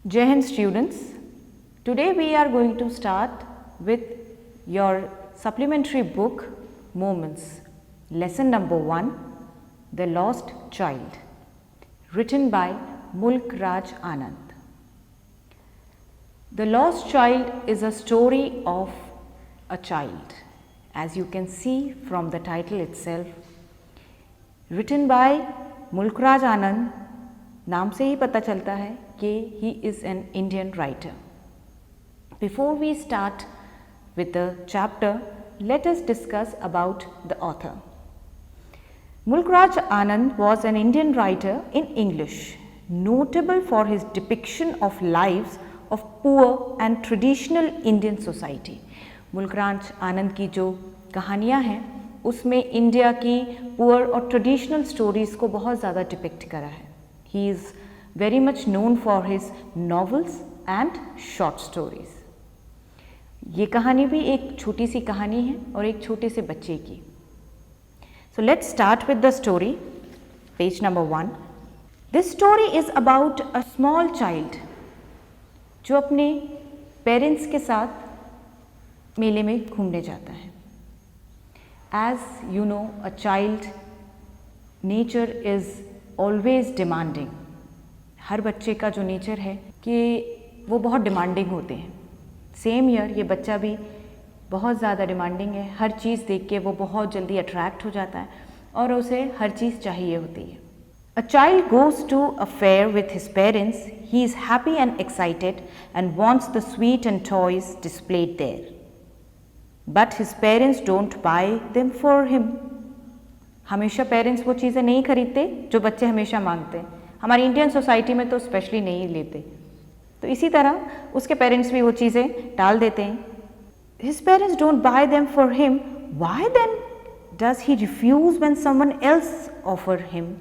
Jai Hind students, today we are going to start with your supplementary book Moments, lesson number 1, The Lost Child, written by Mulk Raj Anand. The Lost Child is a story of a child, as you can see from the title itself, written by Mulk Raj Anand. नाम से ही पता चलता है कि he is an Indian writer. Before we start with the chapter, let us discuss about the author. Mulk Raj Anand was an Indian writer in English, notable for his depiction of lives of poor and traditional Indian society. मुल्क राज आनंद की जो कहानियाँ हैं उसमें India की poor और traditional stories को बहुत ज़्यादा डिपिक्ट करा है. He is very much known for his novels and short stories. ये कहानी भी एक छोटी सी कहानी है और एक छोटे से बच्चे की. So let's start with the story, page number 1. This story is about a small child जो अपने पेरेंट्स के साथ मेले में घूमने जाता है. As you know, a child nature is always demanding. हर बच्चे का जो नेचर है कि वो बहुत डिमांडिंग होते हैं. सेम ईयर ये बच्चा भी बहुत ज़्यादा डिमांडिंग है. हर चीज़ देख के वो बहुत जल्दी अट्रैक्ट हो जाता है और उसे हर चीज़ चाहिए होती है. A child goes to a fair with his parents. He is happy and excited and wants the sweet and toys displayed there, but his parents don't buy them for him. हमेशा parents वो चीज़ें नहीं खरीदते जो बच्चे हमेशा मांगते हैं. हमारी इंडियन सोसाइटी में तो स्पेशली नहीं लेते. तो इसी तरह उसके पेरेंट्स भी वो चीज़ें टाल देते हैं. His parents don't buy them for him. Why then does he refuse when someone else offer him.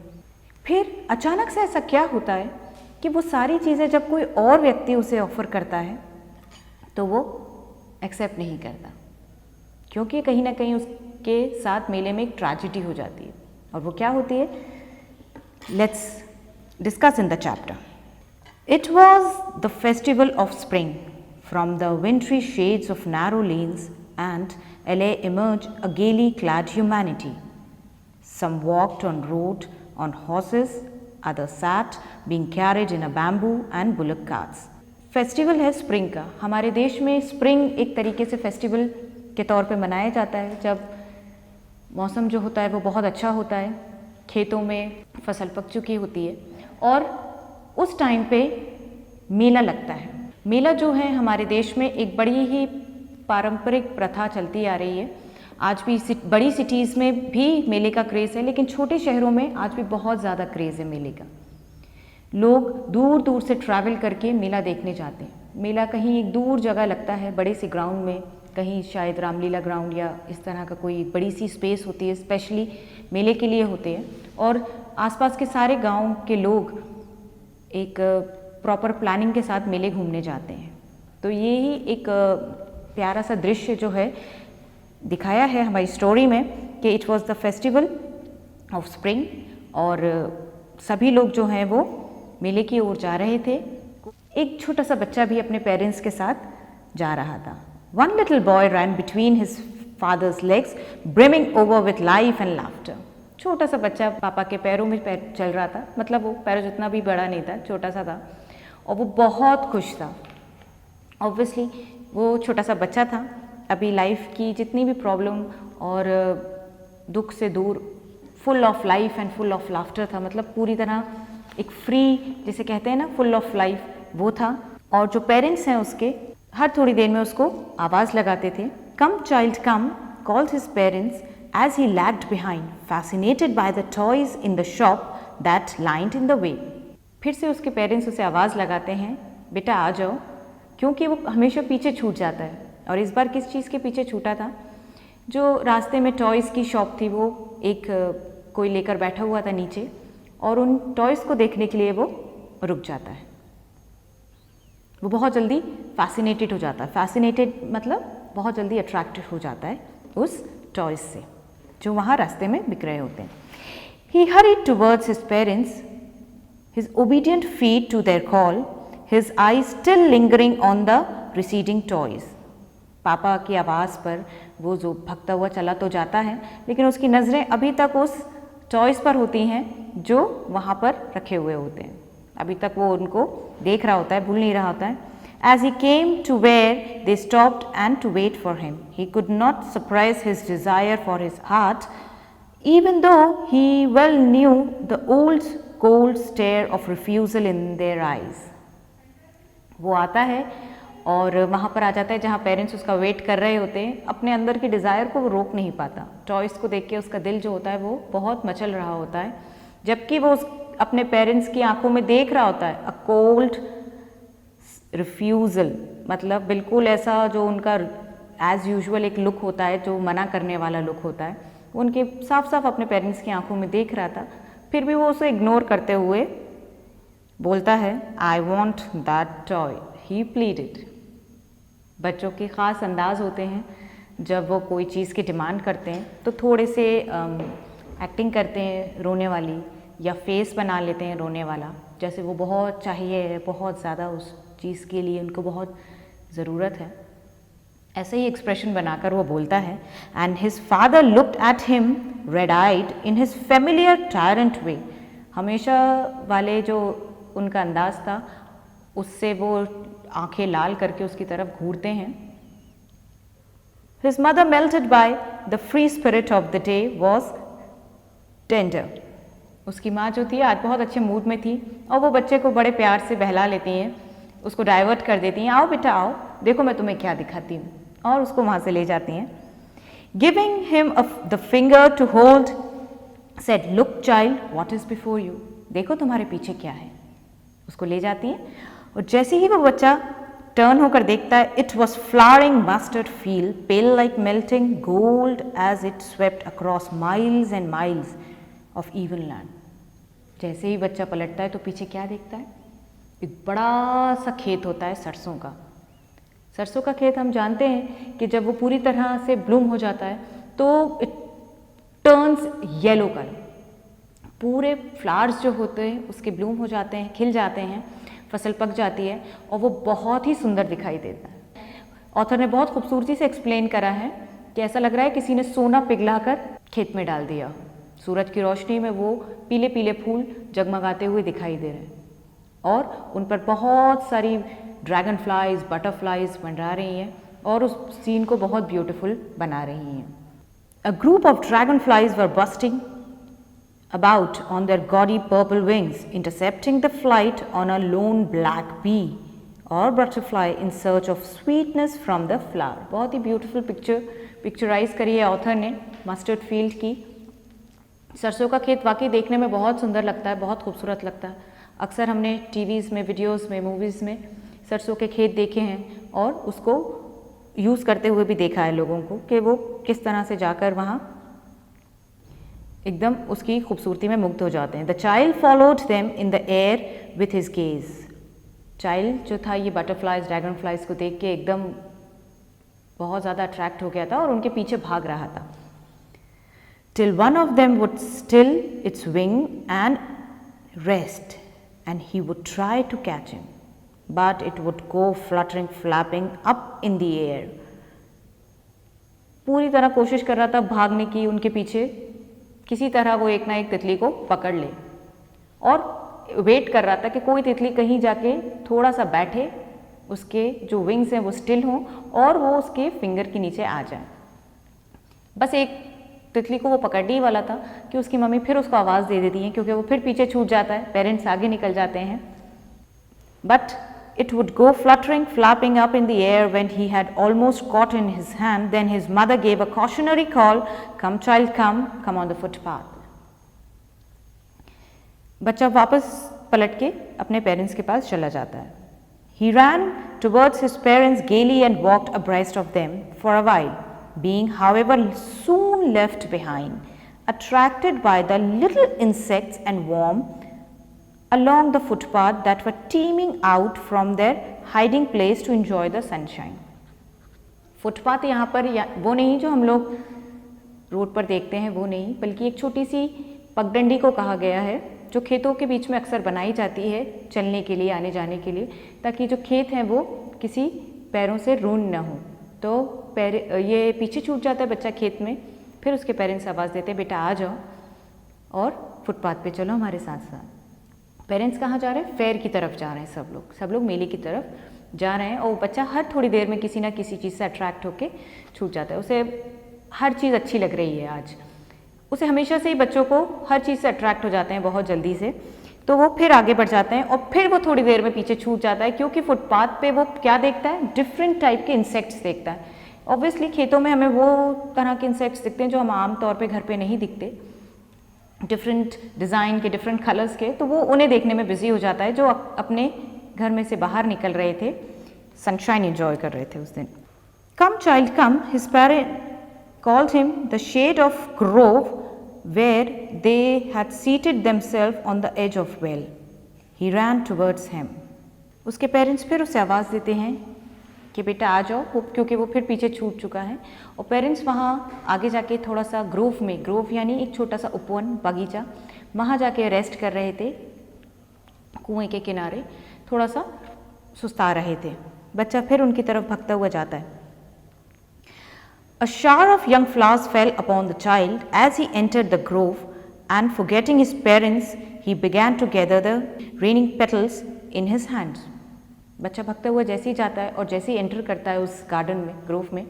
फिर अचानक से ऐसा क्या होता है कि वो सारी चीज़ें जब कोई और व्यक्ति उसे ऑफ़र करता है तो वो एक्सेप्ट नहीं करता, क्योंकि कहीं ना कहीं उसके साथ मेले में एक ट्रेजेडी हो जाती है. और वो क्या होती है, let's discuss in the chapter. It was the festival of spring. From the विंट्री shades of narrow lens and LA emerged a gaily clad humanity. Some walked on road on horses, others sat, being carried in a bamboo and bullock carts. Festival है spring का. हमारे देश में spring एक तरीके से festival के तौर पे मनाया जाता है जब मौसम जो होता है वो बहुत अच्छा होता है, खेतों में फसल पक चुकी होती है और उस टाइम पे मेला लगता है. मेला जो है हमारे देश में एक बड़ी ही पारंपरिक प्रथा चलती आ रही है. आज भी बड़ी सिटीज़ में भी मेले का क्रेज़ है, लेकिन छोटे शहरों में आज भी बहुत ज़्यादा क्रेज़ है मेले का. लोग दूर दूर से ट्रैवल करके मेला देखने जाते हैं. मेला कहीं एक दूर जगह लगता है, बड़े से ग्राउंड में, कहीं शायद रामलीला ग्राउंड या इस तरह का कोई बड़ी सी स्पेस होती है, स्पेशली मेले के लिए होते हैं. और आसपास के सारे गांव के लोग एक प्रॉपर प्लानिंग के साथ मेले घूमने जाते हैं. तो ये ही एक प्यारा सा दृश्य जो है दिखाया है हमारी स्टोरी में कि it was the festival of spring और सभी लोग जो हैं वो मेले की ओर जा रहे थे. एक छोटा सा बच्चा भी अपने पेरेंट्स के साथ जा रहा था. One little boy ran between his father's legs, brimming over with life and laughter. छोटा सा बच्चा पापा के पैरों में पैर चल रहा था. मतलब वो पैरों जितना भी बड़ा नहीं था, छोटा सा था और वो बहुत खुश था. ऑब्वियसली वो छोटा सा बच्चा था, अभी लाइफ की जितनी भी प्रॉब्लम और दुख से दूर, full of life and full of laughter था. मतलब पूरी तरह एक फ्री, जिसे कहते हैं ना, फुल ऑफ लाइफ वो था. और जो पेरेंट्स हैं उसके हर थोड़ी देर में उसको आवाज़ लगाते थे. Come child come called his parents as he lagged behind, fascinated by the toys in the shop that lined in the way. फिर से उसके पेरेंट्स उसे आवाज़ लगाते हैं, बेटा आ जाओ, क्योंकि वो हमेशा पीछे छूट जाता है. और इस बार किस चीज़ के पीछे छूटा था, जो रास्ते में टॉयज़ की शॉप थी वो एक कोई लेकर बैठा हुआ था नीचे और उन टॉयज़ को देखने के लिए वो रुक जाता है. वो बहुत जल्दी फैसिनेटेड हो जाता है. फैसिनेटेड मतलब बहुत जल्दी अट्रैक्टेड हो जाता है उस टॉयज़ से जो वहाँ रास्ते में बिक रहे होते हैं. He hurried towards his parents, his obedient feet to their call, his eyes still lingering on the receding toys. पापा की आवाज़ पर वो जो भगता हुआ चला तो जाता है, लेकिन उसकी नज़रें अभी तक उस टॉयज़ पर होती हैं जो वहाँ पर रखे हुए होते हैं। अभी तक वो उनको देख रहा होता है, भूल नहीं रहा होता है। As he came to where they stopped and to wait for him, he could not suppress his desire for his heart, even though he well knew the old cold stare of refusal in their eyes. वो आता है और वहाँ पर आ जाता है जहाँ parents उसका वेट कर रहे होते हैं। अपने अंदर की डिज़ायर को वो रोक नहीं पाता। टॉयज़ को देख के उसका दिल जो होता है वो बहुत मचल रहा होता है, जबकि वो अपने पेरेंट्स की आंखों में देख रहा होता है अ कोल्ड रिफ्यूज़ल, मतलब बिल्कुल ऐसा जो उनका एज़ यूजुअल एक लुक होता है, जो मना करने वाला लुक होता है, उनके साफ साफ अपने पेरेंट्स की आंखों में देख रहा था। फिर भी वो उसे इग्नोर करते हुए बोलता है, I want that toy, he pleaded. बच्चों के ख़ास अंदाज होते हैं, जब वो कोई चीज़ की डिमांड करते हैं तो थोड़े से एक्टिंग करते हैं रोने वाली, या फेस बना लेते हैं रोने वाला, जैसे वो बहुत चाहिए, बहुत ज़्यादा उस चीज़ के लिए उनको बहुत ज़रूरत है। ऐसे ही एक्सप्रेशन बनाकर वो बोलता है। And his father looked at him red eyed in his familiar tyrant way. हमेशा वाले जो उनका अंदाज था, उससे वो आंखें लाल करके उसकी तरफ घूरते हैं। His mother melted by the free spirit of the day was tender. उसकी माँ जो थी आज बहुत अच्छे मूड में थी और वो बच्चे को बड़े प्यार से बहला लेती हैं, उसको डाइवर्ट कर देती हैं, आओ बेटा आओ, देखो मैं तुम्हें क्या दिखाती हूँ, और उसको वहाँ से ले जाती हैं। Giving him the finger to hold said, look child what is before you, देखो तुम्हारे पीछे क्या है। उसको ले जाती हैं और जैसे ही वो बच्चा टर्न होकर देखता है, it was flowering mustard field, pale like melting gold as it swept across miles and miles of even land. जैसे ही बच्चा पलटता है तो पीछे क्या देखता है, एक बड़ा सा खेत होता है सरसों का। सरसों का खेत हम जानते हैं कि जब वो पूरी तरह से ब्लूम हो जाता है तो इट टर्न्स येलो कलर, पूरे फ्लावर्स जो होते हैं उसके ब्लूम हो जाते हैं, खिल जाते हैं, फसल पक जाती है और वो बहुत ही सुंदर दिखाई देता है। ऑथर ने बहुत खूबसूरती से एक्सप्लेन करा है कि ऐसा लग रहा है किसी ने सोना पिघलाकर खेत में डाल दिया। सूरज की रोशनी में वो पीले पीले फूल जगमगाते हुए दिखाई दे रहे हैं और उन पर बहुत सारी ड्रैगन फ्लाइज, बटरफ्लाइज मंडरा रही हैं और उस सीन को बहुत ब्यूटीफुल बना रही हैं। A group of dragonflies were bustling about on their gaudy purple wings, intercepting the flight on a lone black bee or butterfly in search of sweetness from the flower। बहुत ही beautiful picturise करी है author ने mustard field की। सरसों का खेत वाकई देखने में बहुत सुंदर लगता है, बहुत खूबसूरत लगता है। अक्सर हमने टीवीज़ में, वीडियोज़ में, मूवीज़ में सरसों के खेत देखे हैं और उसको यूज़ करते हुए भी देखा है लोगों को कि वो किस तरह से जाकर वहाँ एकदम उसकी खूबसूरती में मुग्ध हो जाते हैं। The child followed them in the air with his gaze. Child जो था ये बटरफ्लाइज, ड्रैगन फ्लाइज को देख के एकदम बहुत ज़्यादा अट्रैक्ट हो गया था और उनके पीछे भाग रहा था। Till one of them would still its wing and rest and he would try to catch him, but it would go fluttering flapping up in the air. पूरी तरह कोशिश कर रहा था भागने की उनके पीछे, किसी तरह वो एक ना एक तितली को पकड़ ले और वेट कर रहा था कि कोई तितली कहीं जाके थोड़ा सा बैठे, उसके जो विंग्स हैं वो स्टिल हों और वो उसके फिंगर के नीचे आ जाए। बस एक तितली को वो पकड़ने ही वाला था कि उसकी मम्मी फिर उसको आवाज़ दे देती है, क्योंकि वो फिर पीछे छूट जाता है, पेरेंट्स आगे निकल जाते हैं। But it would go fluttering, flapping up in the air when he had almost caught in his hand. Then his mother gave a cautionary call, come child come on the footpath। बच्चा वापस पलट के अपने parents के पास चला जाता है। He ran towards his parents gaily and walked abreast of them for a while, being however soon left behind, attracted by the little insects and worms along the footpath that were teeming out from their hiding place to enjoy the sunshine। Footpath यहाँ पर वो नहीं जो हम लोग road पर देखते हैं, वो नहीं, बल्कि एक छोटी सी पगडंडी को कहा गया है जो खेतों के बीच में अक्सर बनाई जाती है चलने के लिए, आने जाने के लिए, ताकि जो खेत हैं वो किसी पैरों से रून ना हो। तो ये पीछे छूट जाता है बच्चा खेत में, फिर उसके पेरेंट्स आवाज़ देते हैं बेटा आ जाओ और फुटपाथ पे चलो हमारे साथ साथ। पेरेंट्स कहाँ जा रहे हैं? फेयर की तरफ जा रहे हैं सब लोग मेले की तरफ जा रहे हैं, और बच्चा हर थोड़ी देर में किसी ना किसी चीज़ से अट्रैक्ट होके छूट जाता है। उसे हर चीज़ अच्छी लग रही है आज, उसे हमेशा से ही बच्चों को हर चीज़ से अट्रैक्ट हो जाते हैं बहुत जल्दी से, तो वो फिर आगे बढ़ जाते हैं और फिर वो थोड़ी देर में पीछे छूट जाता है, क्योंकि फुटपाथ पे वो क्या देखता है? डिफरेंट टाइप के इंसेक्ट्स देखता है। ऑब्वियसली खेतों में हमें वो तरह के इंसेक्ट्स दिखते हैं जो हम आम तौर पे घर पे नहीं दिखते, डिफरेंट डिज़ाइन के, डिफरेंट कलर्स के, तो वो उन्हें देखने में बिजी हो जाता है जो अपने घर में से बाहर निकल रहे थे, सनशाइन एंजॉय कर रहे थे उस दिन। Come child come, his parent called him the shade of grove where they had seated themselves on the edge of well. He ran towards him. उसके पेरेंट्स फिर उसे आवाज़ देते हैं कि बेटा आ जाओ, क्योंकि वो फिर पीछे छूट चुका है। और पेरेंट्स वहाँ आगे जाके थोड़ा सा ग्रोव में, ग्रोव यानी एक छोटा सा उपवन, बगीचा, वहाँ जाके रेस्ट कर रहे थे कुएं के किनारे, थोड़ा सा सुस्ता रहे थे। बच्चा फिर उनकी तरफ भागता हुआ जाता है। A shower of young flowers fell upon the child as he entered the grove, and forgetting his parents, he began to gather the raining petals in his hands. बच्चा भागता हुआ जैसे ही जाता है और जैसे ही एंटर करता है उस गार्डन में, ग्रोव में,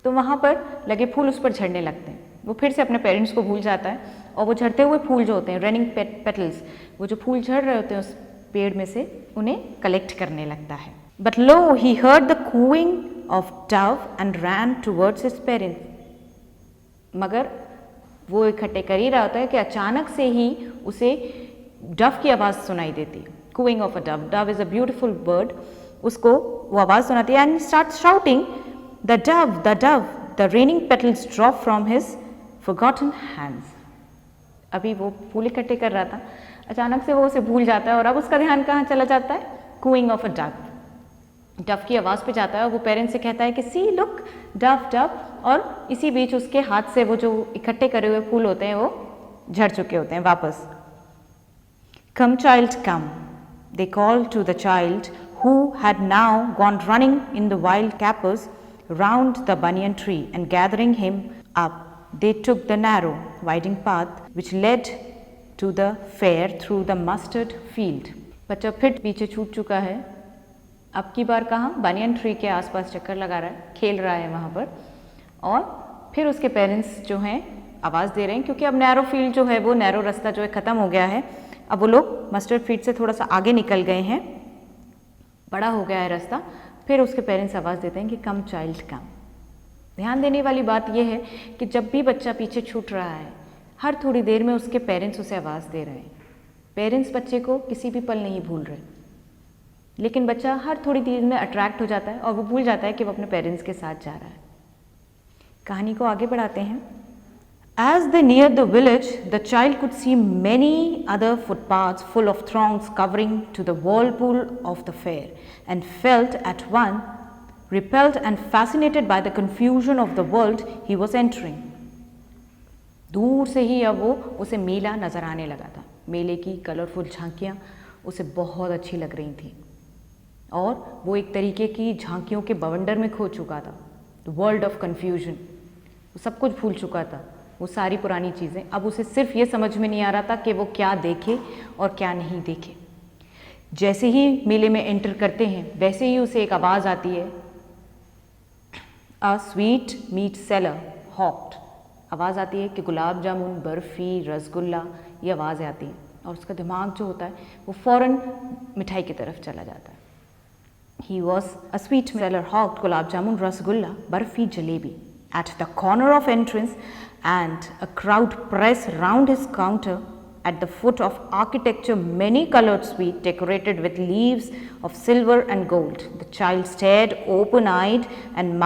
तो वहाँ पर लगे फूल उस पर झड़ने लगते हैं। वो फिर से अपने पेरेंट्स को भूल जाता है और वो झड़ते हुए फूल जो होते हैं, रनिंग पेटल्स, वो जो फूल झड़ रहे होते हैं उस पेड़ में से, उन्हें कलेक्ट करने लगता है। But lo, he heard the cooing of dove and ran towards his parents. मगर वो इकट्ठे कर ही रहा होता है कि अचानक से ही उसे डव की आवाज़ सुनाई देती है। Cooing of a dove. Dove is a beautiful bird. उसको वो आवाज़ सुनाती है and starts shouting, the dove, the dove. The raining petals drop from his forgotten hands. अभी वो फूल इकट्ठे कर रहा था, अचानक से वो उसे भूल जाता है और अब उसका ध्यान कहाँ चला जाता है? Cooing of a dove. Dove की आवाज़ पे जाता है और वो पेरेंट्स से कहता है कि सी लुक डव डव, और इसी बीच उसके हाथ से वो जो इकट्ठे करे हुए फूल होते हैं वो झड़ चुके होते हैं वापस। Come child come, they call to the child who had now gone running in the wild capers round the banyan tree and gathering him up they took the narrow winding path which led to the fair through the mustard field. बच्चा फिर पीछे छूट चुका है, अब की बार कहाँ? Banyan tree के आसपास चक्कर लगा रहा है, खेल रहा है वहाँ पर, और फिर उसके पेरेंट्स जो हैं आवाज़ दे रहे हैं, क्योंकि अब नैरो फील्ड जो है, वो नैरो रास्ता जो है ख़त्म हो गया है। अब वो लोग मस्टर्ड फील्ड से थोड़ा सा आगे निकल गए हैं, बड़ा हो गया है रास्ता। फिर उसके पेरेंट्स आवाज़ देते हैं कि कम चाइल्ड कम। ध्यान देने वाली बात यह है कि जब भी बच्चा पीछे छूट रहा है, हर थोड़ी देर में उसके पेरेंट्स उसे आवाज़ दे रहे हैं। पेरेंट्स बच्चे को किसी भी पल नहीं भूल रहे, लेकिन बच्चा हर थोड़ी देर में अट्रैक्ट हो जाता है और वो भूल जाता है कि वो अपने पेरेंट्स के साथ जा रहा है। कहानी को आगे बढ़ाते हैं। As they neared the village, the child could see many other footpaths full of throngs covering to the whirlpool of the fair, and felt at once repelled and fascinated by the confusion of the world he was entering. दूर से ही अब वो उसे मेला नजर आने लगा था। मेले की कलरफुल झांकियाँ उसे बहुत अच्छी लग रही थी और वो एक तरीके की झांकियों के बवंडर में खो चुका था। द वर्ल्ड ऑफ कन्फ्यूजन, वो सब कुछ भूल चुका था, वो सारी पुरानी चीज़ें। अब उसे सिर्फ ये समझ में नहीं आ रहा था कि वो क्या देखे और क्या नहीं देखे। जैसे ही मेले में एंटर करते हैं वैसे ही उसे एक आवाज़ आती है, अ स्वीट मीट सेलर हॉक्ड। आवाज़ आती है कि गुलाब जामुन, बर्फ़ी, रसगुल्ला, ये आवाज़ें आती हैं और उसका दिमाग जो होता है वो फ़ौरन मिठाई की तरफ चला जाता है। He was a sweet seller hawked gulab jamun, rasgulla, barfi, jalebi at the corner of entrance, and a crowd pressed round his counter. At the foot of architecture, many colored sweet decorated with leaves of silver and gold. The child stared open-eyed, and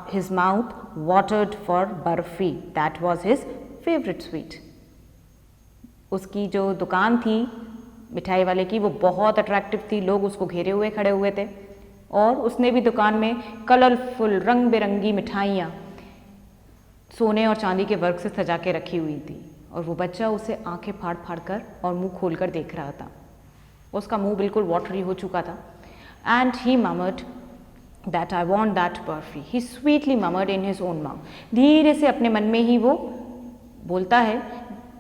his mouth watered for barfi. That was his favorite sweet. उसकी जो दुकान थी मिठाई वाले की, वो बहुत attractive थी। लोग उसको घेरे हुए खड़े हुए थे और उसने भी दुकान में कलरफुल रंग बिरंगी मिठाइयाँ सोने और चांदी के वर्क से सजा के रखी हुई थी और वो बच्चा उसे आंखें फाड़ फाड़ कर और मुंह खोल कर देख रहा था। उसका मुंह बिल्कुल वाटरी हो चुका था। And he murmured that I want that barfi. He sweetly murmured in his own mouth. धीरे से अपने मन में ही वो बोलता है,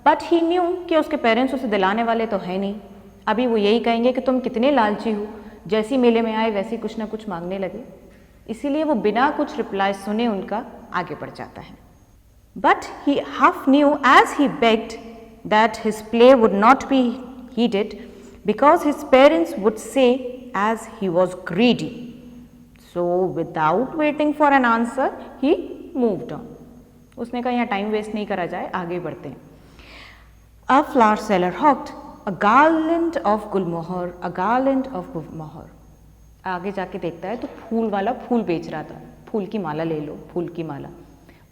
बट ही न्यू कि उसके पेरेंट्स उसे दिलाने वाले तो है नहीं। अभी वो यही कहेंगे कि तुम कितने लालची हो, जैसी मेले में आए वैसी कुछ ना कुछ मांगने लगे। इसीलिए वो बिना कुछ रिप्लाई सुने उनका आगे बढ़ जाता है। But he half new age he begged that his plea would not be heeded because his parents would say as he was greedy. So without waiting for an answer, he moved on. उसने कहा यहाँ time waste नहीं करा जाए, आगे बढ़ते हैं। A flower seller hawked a garland of gulmohar, a garland of gulmohar. आगे जाके देखता है तो फूल वाला फूल बेच रहा था। फूल की माला ले लो, फूल की माला।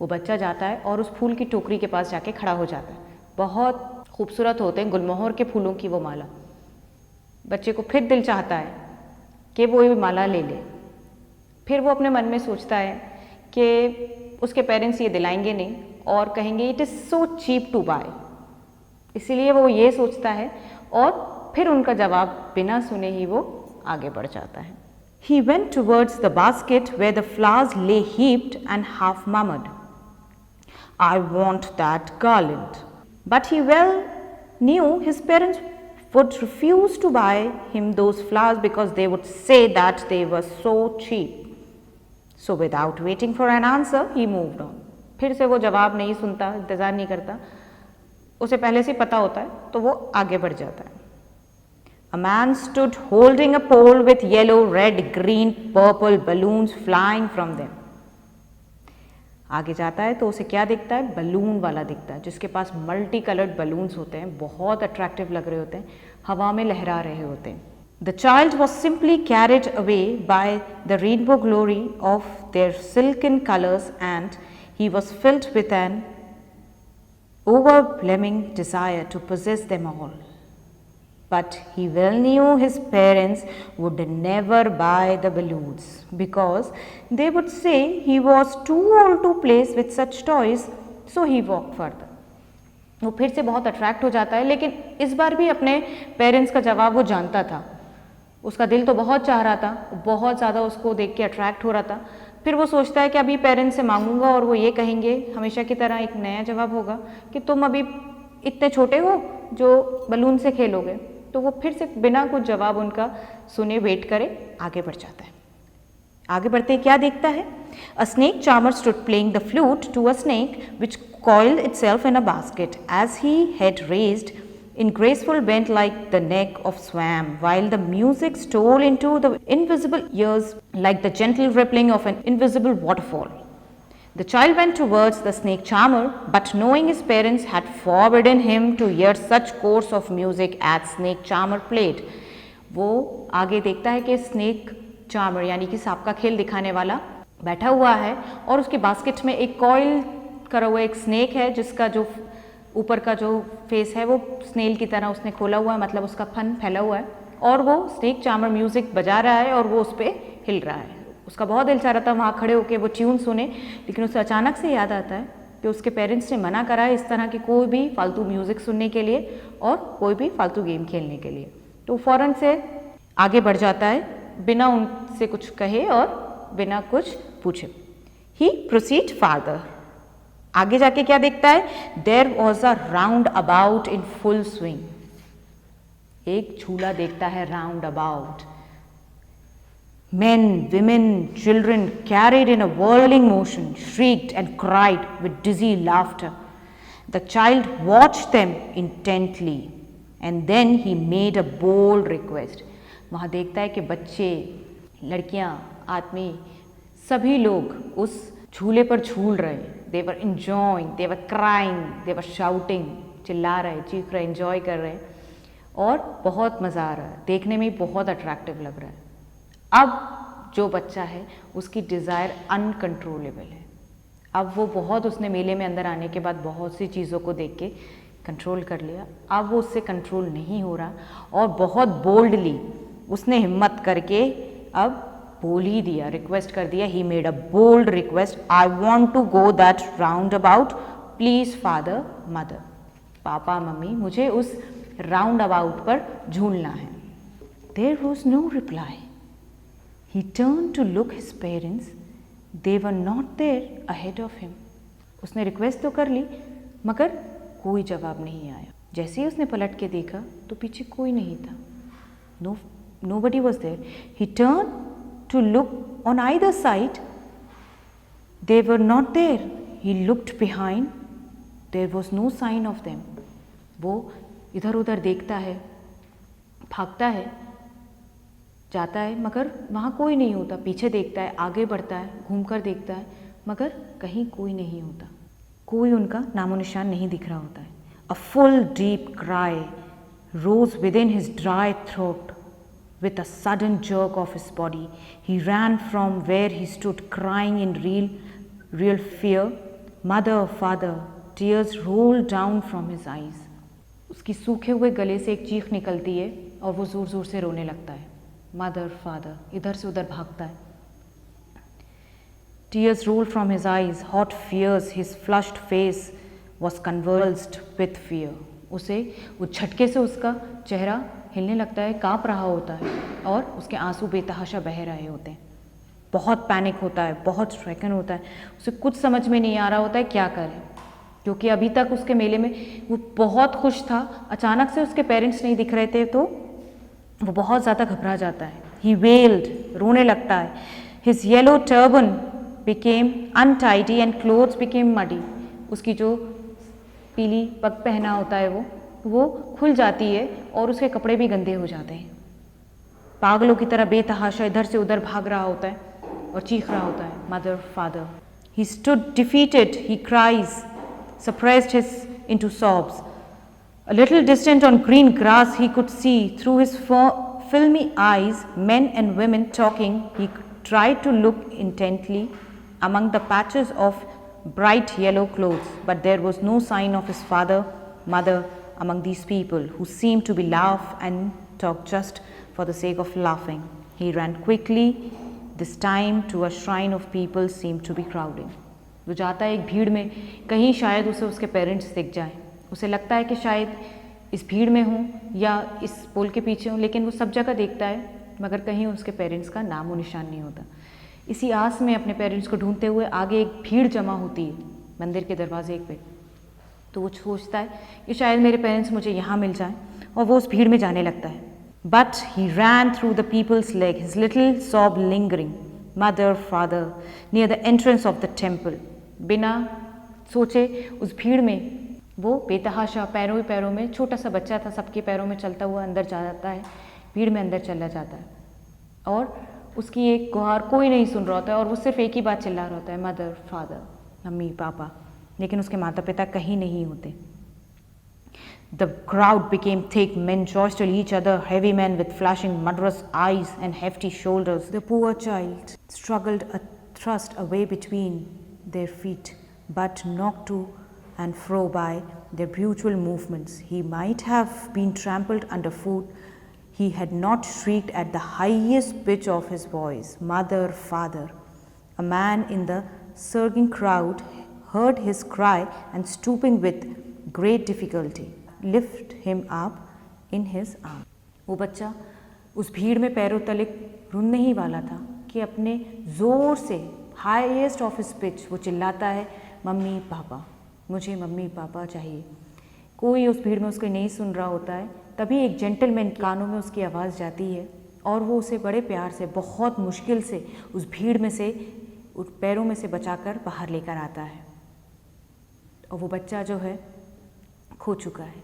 वो बच्चा जाता है और उस फूल की टोकरी के पास जाके खड़ा हो जाता है। बहुत खूबसूरत होते हैं गुलमोहर के फूलों की वो माला। बच्चे को फिर दिल चाहता है कि वो ये माला ले ले। फिर वो अपने मन में सोचता है कि उसके पेरेंट्स ये दिलाएंगे नहीं और कहेंगे it is so cheap to buy. इसीलिए वो ये सोचता है और फिर उनका जवाब बिना सुने ही वो आगे बढ़ जाता है। He went towards the basket where the flowers lay heaped and half murmured, I want that garland. But he well knew his parents would refuse to buy him those flowers because they would say that they were so cheap. So without waiting for an answer, he moved on. फिर से वो जवाब नहीं सुनता, इंतज़ार नहीं करता, उसे पहले से पता होता है तो वो आगे बढ़ जाता है। A man stood holding a pole with yellow, red, green, purple balloons flying from them. आगे जाता है तो उसे क्या दिखता है? बलून वाला दिखता है, जिसके पास मल्टी कलर्ड बलून्स होते हैं, बहुत अट्रैक्टिव लग रहे होते हैं, हवा में लहरा रहे होते हैं। The child was simply carried away by the rainbow glory of their silken colors and he was filled with an overwhelming desire to possess them all. But he well knew his parents would never buy the balloons because they would say he was too old to play with such toys, so he walked further. वो फिर से बहुत attract हो जाता है, लेकिन इस बार भी अपने पेरेंट्स का जवाब वो जानता था। उसका दिल तो बहुत चाह रहा था, बहुत ज़्यादा उसको देख के अट्रैक्ट हो रहा था। फिर वो सोचता है कि अभी पेरेंट्स से मांगूंगा और वो ये कहेंगे, हमेशा की तरह एक नया जवाब होगा कि तुम अभी इतने छोटे हो जो बलून से खेलोगे। तो वो फिर से बिना कुछ जवाब उनका सुने वेट करे आगे बढ़ जाता है। आगे बढ़ते क्या देखता है? A snake charmer stood playing the flute to a snake which coiled itself in a basket as he had raised in graceful bend like the neck of swam, while the music stole into the invisible ears like the gentle rippling of an invisible waterfall. The child went towards the snake charmer, but knowing his parents had forbidden him to hear such course of music as snake charmer played, वो आगे देखता है कि snake charmer यानी कि सांप का खेल दिखाने वाला बैठा हुआ है और उसके बास्केट में एक कॉइल करा हुआ एक स्नेक है, जिसका जो ऊपर का जो फेस है वो स्नेल की तरह उसने खोला हुआ है, मतलब उसका फन फैला हुआ है और वो स्नेक चार्मर म्यूजिक बजा रहा है और वो उस पर हिल रहा है। उसका बहुत दिल चाह रहा था वहाँ खड़े होकर वो ट्यून सुने, लेकिन उसे अचानक से याद आता है कि उसके पेरेंट्स ने मना करा है इस तरह की कोई भी फालतू म्यूज़िक सुनने के लिए और कोई भी फालतू गेम खेलने के लिए। तो फ़ौरन से आगे बढ़ जाता है बिना उनसे कुछ कहे और बिना कुछ पूछे। He proceed further. आगे जाके क्या देखता है? There was a roundabout in full swing. एक झूला देखता है roundabout. Men, women, children carried in a whirling motion, shrieked and cried with dizzy laughter. The child watched them intently and then he made a bold request. वहाँ देखता है कि बच्चे, लड़कियाँ, आदमी, सभी लोग उस झूले पर झूल रहे हैं। They were enjoying, they were crying, they were shouting, चिल्ला रहे, चीख रहे, enjoy कर रहे और बहुत मज़ा आ रहा है, देखने में बहुत अट्रैक्टिव लग रहा है। अब जो बच्चा है उसकी डिज़ायर अनकंट्रोलेबल है। अब वो बहुत, उसने मेले में अंदर आने के बाद बहुत सी चीज़ों को देख के कंट्रोल कर लिया, अब वो उससे कंट्रोल नहीं हो रहा और बहुत बोल्डली उसने हिम्मत करके अब बोल ही दिया, रिक्वेस्ट कर दिया। He made a bold request, I want to go that roundabout, please father mother. Papa mummy मुझे उस राउंड अबाउट पर झूलना है। There was no reply. He turn to look his parents, they were not there ahead of him. उसने request तो कर ली मगर कोई जवाब नहीं आया। जैसे ही उसने पलट के देखा तो पीछे कोई नहीं था। Nobody was there. He turned to look on either side. They were not there. He looked behind. There was no sign of them. वो इधर उधर देखता है, भागता है, जाता है मगर वहाँ कोई नहीं होता। पीछे देखता है, आगे बढ़ता है, घूमकर देखता है मगर कहीं कोई नहीं होता। कोई उनका नामो निशान नहीं दिख रहा होता है। A full deep cry rose within his dry throat. With a sudden jerk of his body, he ran from where he stood crying in real fear. Mother, father, tears rolled down from his eyes. उसकी सूखे हुए गले से एक चीख निकलती है और वो ज़ोर ज़ोर से रोने लगता है। Mother, father, इधर से उधर भागता है। Tears rolled from his eyes, hot fears, his flushed face was convulsed with fear. उसे वो झटके से उसका चेहरा हिलने लगता है, काँप रहा होता है और उसके आंसू बेतहाशा बह रहे होते हैं। बहुत पैनिक होता है, बहुत स्ट्राइकन होता है। उसे कुछ समझ में नहीं आ रहा होता है क्या करे, क्योंकि अभी तक उसके मेले में वो बहुत खुश था। अचानक से उसके पेरेंट्स नहीं दिख रहे थे तो वो बहुत ज़्यादा घबरा जाता है। ही वेल्ड, रोने लगता है। His yellow turban became untidy and clothes became muddy. उसकी जो पीली पग पहना होता है वो खुल जाती है और उसके कपड़े भी गंदे हो जाते हैं। पागलों की तरह बेतहाशा इधर से उधर भाग रहा होता है और चीख रहा होता है, mother, father. He stood defeated, he cries, suppressed his into sobs. A little distant on green grass he could see through his filmy eyes men and women talking. He tried to look intently among the patches of bright yellow clothes, but there was no sign of his father, mother among these people who seemed to be laugh and talk just for the sake of laughing. He ran quickly, this time to a shrine of people seemed to be crowding. वो जाता है एक भीड़ में, कहीं शायद उसे उसके पेरेंट्स दिख जाए। उसे लगता है कि शायद इस भीड़ में हूँ या इस पोल के पीछे हूँ, लेकिन वो सब जगह देखता है मगर कहीं उसके पेरेंट्स का नाम और निशान नहीं होता। इसी आस में अपने पेरेंट्स को ढूंढते हुए आगे एक भीड़ जमा होती है मंदिर के दरवाजे पे। तो वो सोचता है कि शायद मेरे पेरेंट्स मुझे यहाँ मिल जाएं और वो उस भीड़ में जाने लगता है। But he ran through the peoples leg, his little sob lingering, mother, father, near the entrance of the temple. बिना सोचे उस भीड़ में वो बेतहाशा पैरों ही पैरों में, छोटा सा बच्चा था, सबके पैरों में चलता हुआ अंदर जा जाता है, भीड़ में अंदर चला जाता है और उसकी एक गुहार कोई नहीं सुन रहा होता है और वो सिर्फ एक ही बात चिल्ला रहा होता है, मदर, फादर, मम्मी, पापा। लेकिन उसके माता पिता कहीं नहीं होते। The crowd became thick, men jostled each other, heavy men with flashing murderous eyes and hefty shoulders. The poor child struggled a thrust away between their feet, but knocked to and fro by their brutal movements. He might have been trampled underfoot. He had not shrieked at the highest pitch of his voice, Mother, Father. A man in the surging crowd heard his cry and stooping with great difficulty, lift him up in his arms. वो बच्चा उस भीड़ में पैरों तले रुनने ही वाला था कि अपने ज़ोर से हाईएस्ट ऑफ हिज पिच वो चिल्लाता है, मम्मी पापा, मुझे मम्मी पापा चाहिए। कोई उस भीड़ में उसको नहीं सुन रहा होता है। तभी एक जेंटलमैन कानों में उसकी आवाज़ जाती है और वो उसे बड़े प्यार से, बहुत मुश्किल से उस भीड़ में से, उस पैरों में से बचाकर बाहर लेकर आता है और वो बच्चा जो है खो चुका है।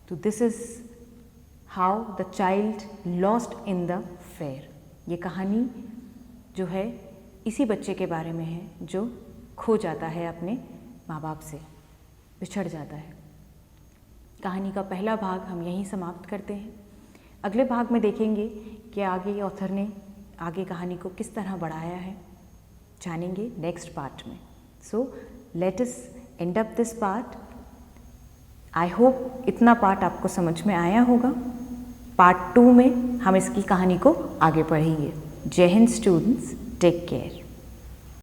तो this is how the child lost in the fair. ये कहानी जो है इसी बच्चे के बारे में है जो खो जाता है अपने माँ बाप से, बिछड़ जाता है। कहानी का पहला भाग हम यहीं समाप्त करते हैं। अगले भाग में देखेंगे कि आगे ऑथर ने आगे कहानी को किस तरह बढ़ाया है, जानेंगे नेक्स्ट पार्ट में। So let us and up this part. I hope इतना पार्ट आपको समझ में आया होगा। पार्ट 2 में हम इसकी कहानी को आगे पढ़ेंगे। जय हिंद स्टूडेंट्स, टेक केयर।